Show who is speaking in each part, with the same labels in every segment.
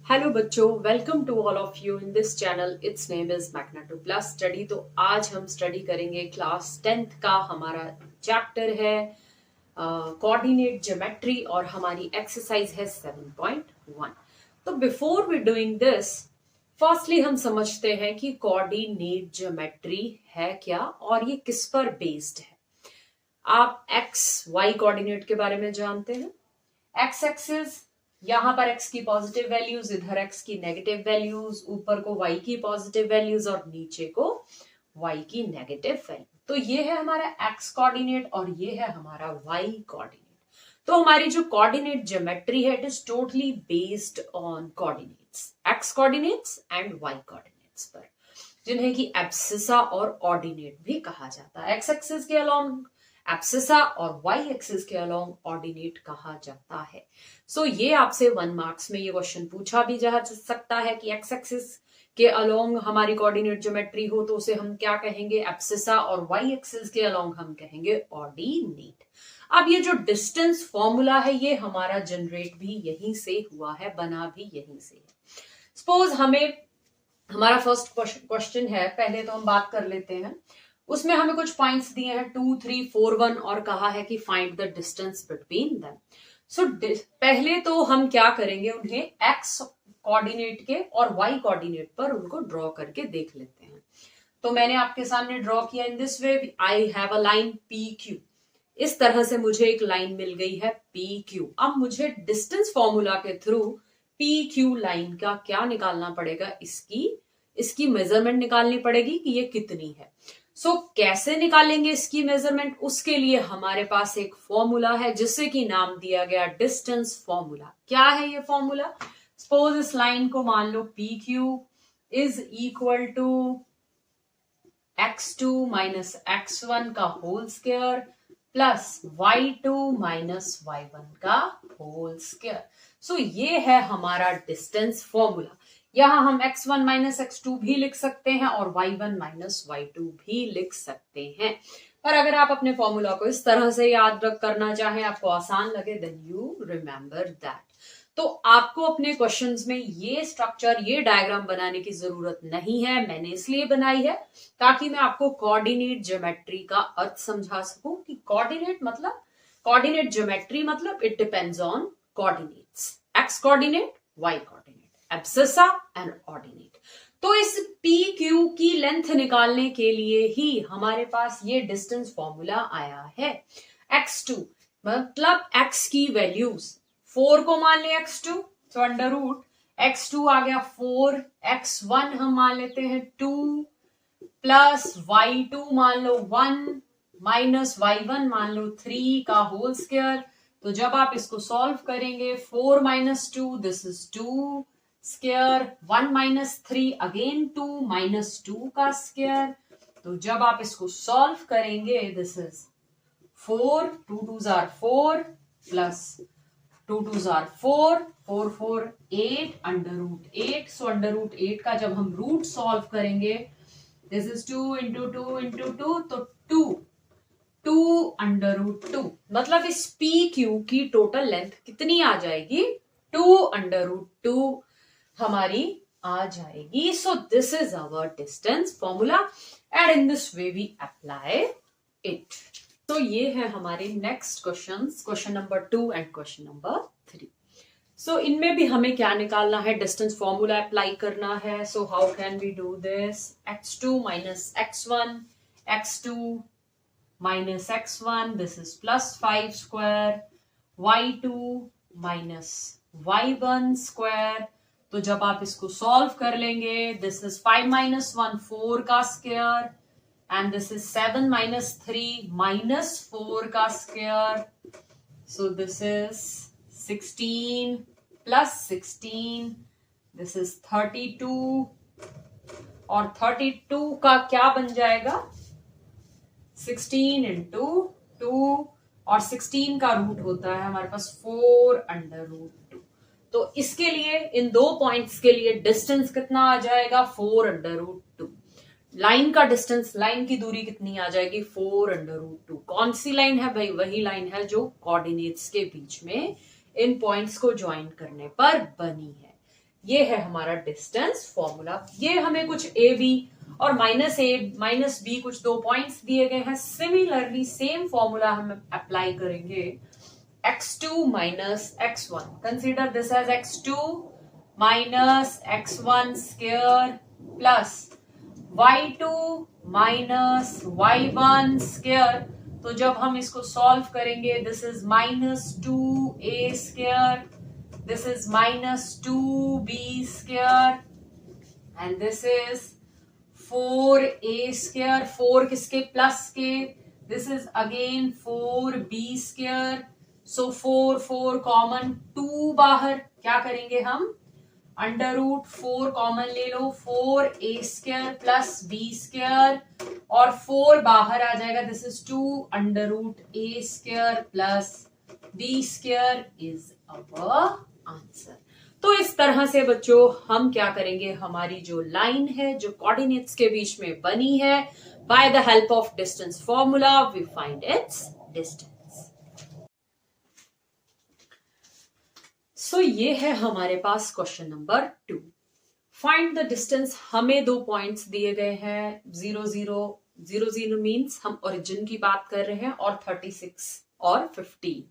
Speaker 1: Hello बच्चों, welcome to all of you in this channel. Its name is magna two plus study. तो आज हम study करेंगे class 10th का हमारा चैप्टर है कोऑर्डिनेट ज्योमेट्री और हमारी एक्सरसाइज है 7.1। तो before we doing this, firstly हम समझते हैं कि कोऑर्डिनेट ज्योमेट्री है क्या और ये किस पर बेस्ड है। आप एक्स वाई कोऑर्डिनेट के बारे में जानते हैं। एक्स एक्सिस, यहां पर x की पॉजिटिव वैल्यूज, इधर x की नेगेटिव वैल्यूज, ऊपर को y की पॉजिटिव वैल्यूज और नीचे को y की नेगेटिव वैल्यू। तो ये है हमारा x कोऑर्डिनेट और ये है हमारा y कोऑर्डिनेट। तो हमारी जो कोऑर्डिनेट ज्योमेट्री है it is totally based on coordinates, x coordinates and y coordinates पर, जिन्हें कि एब्सिसा और ऑर्डिनेट भी कहा जाता है। x एक्सिस के अलोंग एब्सिसा और y एक्सिस के अलोंग ऑर्डिनेट कहा जाता है। सो ये आपसे 1 मार्क्स में ये क्वेश्चन पूछा भी जा सकता है कि x एक्सिस के अलोंग हमारी कोऑर्डिनेट ज्योमेट्री हो तो उसे हम क्या कहेंगे, एब्सिसा, और y एक्सिस के अलोंग हम कहेंगे ऑर्डिनेट। अब ये जो डिस्टेंस फॉर्मूला है ये हमारा जनरेट भी यहीं से हुआ है, बना भी यहीं से है। सपोज हमारा फर्स्ट क्वेश्चन है, पहले तो हम बात कर लेते हैं। उसमें हमें कुछ पॉइंट्स दिए हैं 2, 3, 4, 1 और कहा है कि find the distance between them. So पहले तो हम क्या करेंगे, उन्हें एक्स कोऑर्डिनेट के और वाई कोऑर्डिनेट पर उनको ड्रॉ करके देख लेते हैं। तो मैंने आपके सामने ड्रॉ किया इन this way, I have a line P Q. इस तरह से मुझे एक लाइन मिल गई है पी क्यू। अब मुझे डिस्टेंस फॉर्मूला के थ्रू पी क्यू लाइन का क्या निकालना पड़ेगा, इसकी मेजरमेंट निकालनी पड़ेगी कि ये कितनी है। कैसे निकालेंगे इसकी मेजरमेंट, उसके लिए हमारे पास एक फॉर्मूला है जिसे कि नाम दिया गया डिस्टेंस फॉर्मूला। क्या है ये फॉर्मूला? सपोज इस लाइन को मान लो P Q is equal to x2 minus x1 का whole square plus y2 minus y1 का होल स्क्वायर। ये है हमारा डिस्टेंस फॉर्मूला। यहां हम x1 माइनस x2 भी लिख सकते हैं और y1 माइनस y2 भी लिख सकते हैं। पर अगर आप अपने फॉर्मूला को इस तरह से याद रख करना चाहें, आपको आसान लगे, देन यू रिमेंबर दैट। तो आपको अपने क्वेश्चंस में ये स्ट्रक्चर, ये डायग्राम बनाने की जरूरत नहीं है। मैंने इसलिए बनाई है ताकि मैं आपको कोऑर्डिनेट ज्योमेट्री का अर्थ समझा सकूं कि कोऑर्डिनेट ज्योमेट्री मतलब it depends on coordinates, X coordinate, Y coordinate, abscissa and ordinate. तो इस पी क्यू की लेंथ निकालने के लिए ही हमारे पास ये डिस्टेंस फॉर्मूला आया है। x2 मतलब x की वैल्यूज, 4 को मान लिया x2, तो अंडर रूट x2 आ गया 4, x1 हम मान लेते हैं 2 प्लस y2 मान लो 1 माइनस y1 मान लो 3 का होल स्क्वायर। तो जब आप इसको सॉल्व करेंगे, 4 minus 2 this is 2 square, 1 minus 3 again 2 minus 2 का स्क्वायर। तो जब आप इसको सॉल्व करेंगे, this is 4, 2 2s are 4 plus 2 2s are 4, 4 4 8 under root 8। So under root 8 का जब हम रूट सॉल्व करेंगे, दिस इज 2 इंटू 2 इंटू 2, तो 2 अंडर रूट 2। मतलब इस पी क्यू की टोटल लेंथ कितनी आ जाएगी, 2 अंडर रूट 2 हमारी आ जाएगी। So this is our distance formula and in this way we apply it. तो ये है हमारे next question number 2 and question number 3। इनमें भी हमें क्या निकालना है, डिस्टेंस फॉर्मूला अप्लाई करना है। How can we do this, x2 minus x1, x2 minus x1, this is plus 5 square, y2 minus y1 square. तो जब आप इसको सॉल्व कर लेंगे, दिस इज 5 माइनस 1 4 का square and this is 7 minus 3 minus 4 का square. So this is 16 plus 16. This is 32 और 32 का क्या बन जाएगा, 16 into 2 और 16 का रूट होता है हमारे पास 4 अंडर रूट 2। तो इसके लिए, इन दो पॉइंट्स के लिए डिस्टेंस कितना आ जाएगा, 4 अंडर रूट 2। लाइन का डिस्टेंस, लाइन की दूरी कितनी आ जाएगी, 4 अंडर रूट 2। कौन सी लाइन है भाई, वही लाइन है जो कोऑर्डिनेट्स के बीच में इन पॉइंट्स को ज्वाइन करने पर बनी है। ये है हमारा डिस्टेंस फॉर्मूला। ये हमें कुछ ए बी और माइनस ए माइनस बी कुछ 2 पॉइंट्स दिए गए हैं। सिमिलरली सेम फॉर्मूला हम अप्लाई करेंगे x2 minus x1। Consider this as x2 minus x1 square plus y2 minus y1 square. तो जब हम इसको सॉल्व करेंगे, this is -2a square, this is -2b square and this is 4a square। 4 किसके plus के, this is again 4b square। so 4 common, 2 बाहर, क्या करेंगे हम, √4 कॉमन ले लो, 4a square plus b square और 4 बाहर आ जाएगा, this is 2 √a square plus b square is our answer. तो इस तरह से बच्चों हम क्या करेंगे, हमारी जो लाइन है जो कोऑर्डिनेट्स के बीच में बनी है, by the help of distance formula we find its distance. So ये है हमारे पास question number 2। Find the distance. हमें 2 पॉइंट्स दिए गए हैं, 0 0 0 0 मीन्स हम ओरिजिन की बात कर रहे हैं, और 36 और 15।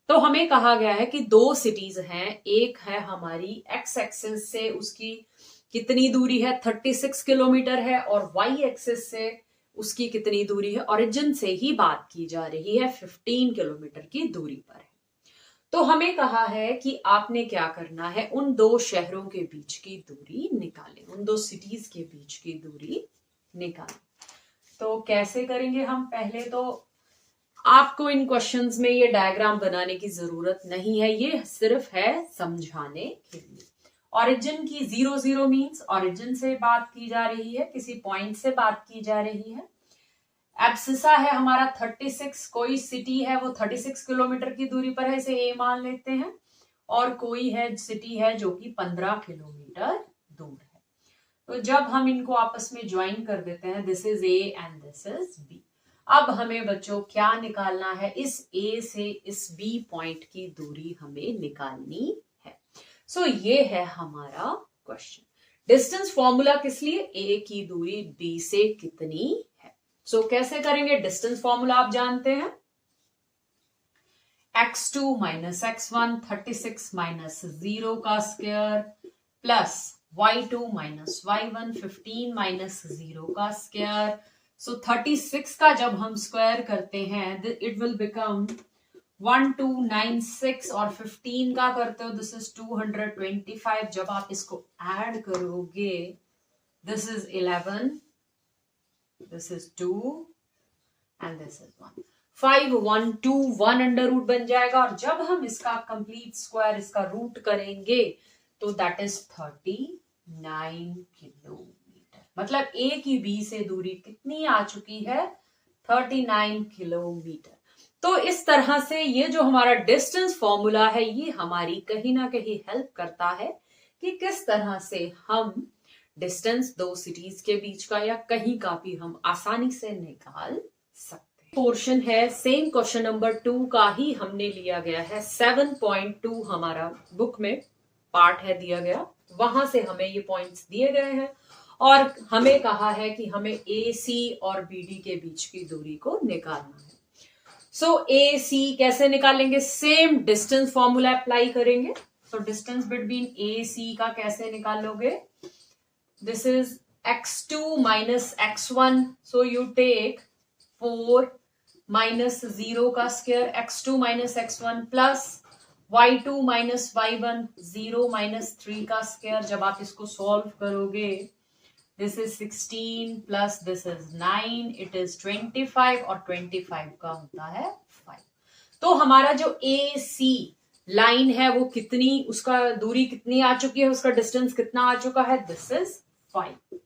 Speaker 1: तो हमें कहा गया है कि 2 सिटीज हैं, एक है हमारी एक्स एक्सिस से उसकी कितनी दूरी है, 36 किलोमीटर है, और वाई एक्सिस से उसकी कितनी दूरी है, ओरिजिन से ही बात की जा रही है, 15 किलोमीटर की दूरी पर है। तो हमें कहा है कि आपने क्या करना है, उन 2 शहरों के बीच की दूरी निकालें, उन 2 सिटीज के बीच की दूरी निकालें। तो कैसे करेंगे हम, पहले तो आपको इन क्वेश्चंस में ये डायग्राम बनाने की जरूरत नहीं है, ये सिर्फ है समझाने के लिए। ओरिजिन की 0 0 मीन्स ओरिजिन से बात की जा रही है, किसी पॉइंट से बात की जा रही है। एब्सिसा है हमारा 36, कोई सिटी है वो 36 किलोमीटर की दूरी पर है, इसे ए मान लेते हैं, और कोई है सिटी है जो कि 15 किलोमीटर दूर है। तो जब हम इनको आपस में ज्वाइन कर देते हैं, this is A and this is B. अब हमें बच्चों क्या निकालना है, इस ए से इस बी पॉइंट की दूरी हमें निकालनी है। सो ये है हमारा क्वेश्चन। डिस्टेंस फॉर्मूला किस लिए, ए की दूरी बी से कितनी है। सो कैसे करेंगे, डिस्टेंस फॉर्मूला आप जानते हैं, x2 माइनस x1, 36 माइनस 0 का square plus y2 minus y1, 15 minus 0 का स्क्वायर। सो 36 का जब हम स्क्वायर करते हैं, इट विल बिकम 1296, और 15 का करते हो, दिस इज 225। जब आप इसको ऐड करोगे, this is 11, this is 2 and this is 1, 5 1 2 1 under root बन जाएगा। और जब हम इसका कंप्लीट स्क्वायर, इसका रूट करेंगे, तो दैट इज 39 किलोमीटर। मतलब ए की बी से दूरी कितनी आ चुकी है, 39 किलोमीटर। तो इस तरह से ये जो हमारा डिस्टेंस फॉर्मूला है, ये हमारी कहीं ना कहीं हेल्प करता है कि किस तरह से हम डिस्टेंस 2 सिटीज के बीच का या कहीं का भी हम आसानी से निकाल सकते हैं। पोर्शन है सेम क्वेश्चन नंबर 2 का ही हमने लिया गया है, 7.2 हमारा बुक में पार्ट है दिया गया, वहां से हमें ये पॉइंट्स दिए गए हैं, और हमें कहा है कि हमें ए सी और बी डी के बीच की दूरी को निकालना है। सो ए सी कैसे निकालेंगे, सेम डिस्टेंस फॉर्मूला अप्लाई करेंगे। सो डिस्टेंस बिटवीन ए सी का कैसे निकालोगे, this is x2 minus x1, so you take 4 minus 0 का square, x2 minus x1 plus y2 minus y1, 0 minus 3 का स्क्वायर। जब आप इसको सॉल्व करोगे, this is 16 plus this is 9, it is 25, और 25 का होता है 5। तो हमारा जो ए सी लाइन है वो कितनी, उसका दूरी कितनी आ चुकी है, उसका डिस्टेंस कितना आ चुका है, दिस इज 5।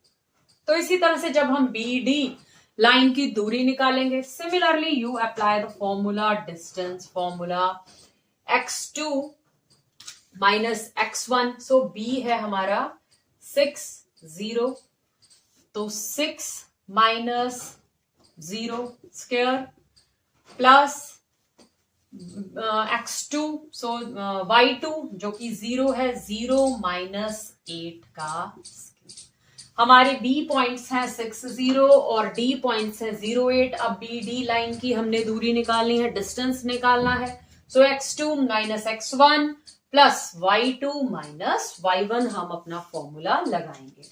Speaker 1: तो इसी तरह से जब हम बी डी लाइन की दूरी निकालेंगे, similarly you apply the formula, distance formula, x2 minus x1, so b है हमारा 6 0, तो 6 माइनस 0 स्क्वायर प्लस x2, सो y2 जो कि 0 है, 0 माइनस 8 का स्क्वायर। हमारे b पॉइंट्स हैं 6 0 और d पॉइंट्स हैं 0 8। अब बी डी लाइन की हमने दूरी निकालनी है, डिस्टेंस निकालना है। सो x2 minus x1 plus y2 minus y1 हम अपना फॉर्मूला लगाएंगे।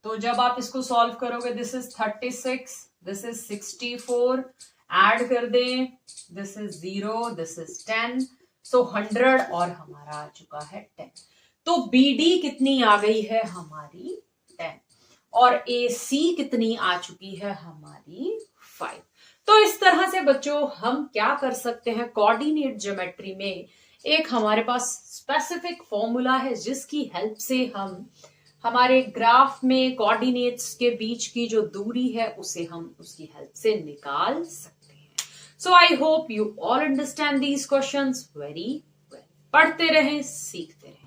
Speaker 1: तो जब आप इसको सॉल्व करोगे, this is 36, this is 64, add कर दें, दिस इज 0, दिस इज 10, सो 100 और हमारा आ चुका है 10। तो BD कितनी आ गई है हमारी 10 और AC कितनी आ चुकी है हमारी 5। तो इस तरह से बच्चों हम क्या कर सकते हैं, कोऑर्डिनेट ज्योमेट्री में एक हमारे पास स्पेसिफिक फॉर्मूला है जिसकी हेल्प से हम हमारे ग्राफ में कोऑर्डिनेट्स के बीच की जो दूरी है उसे हम उसकी हेल्प से निकाल सकते हैं। So I hope you all understand these questions very well. पढ़ते रहें, सीखते रहें।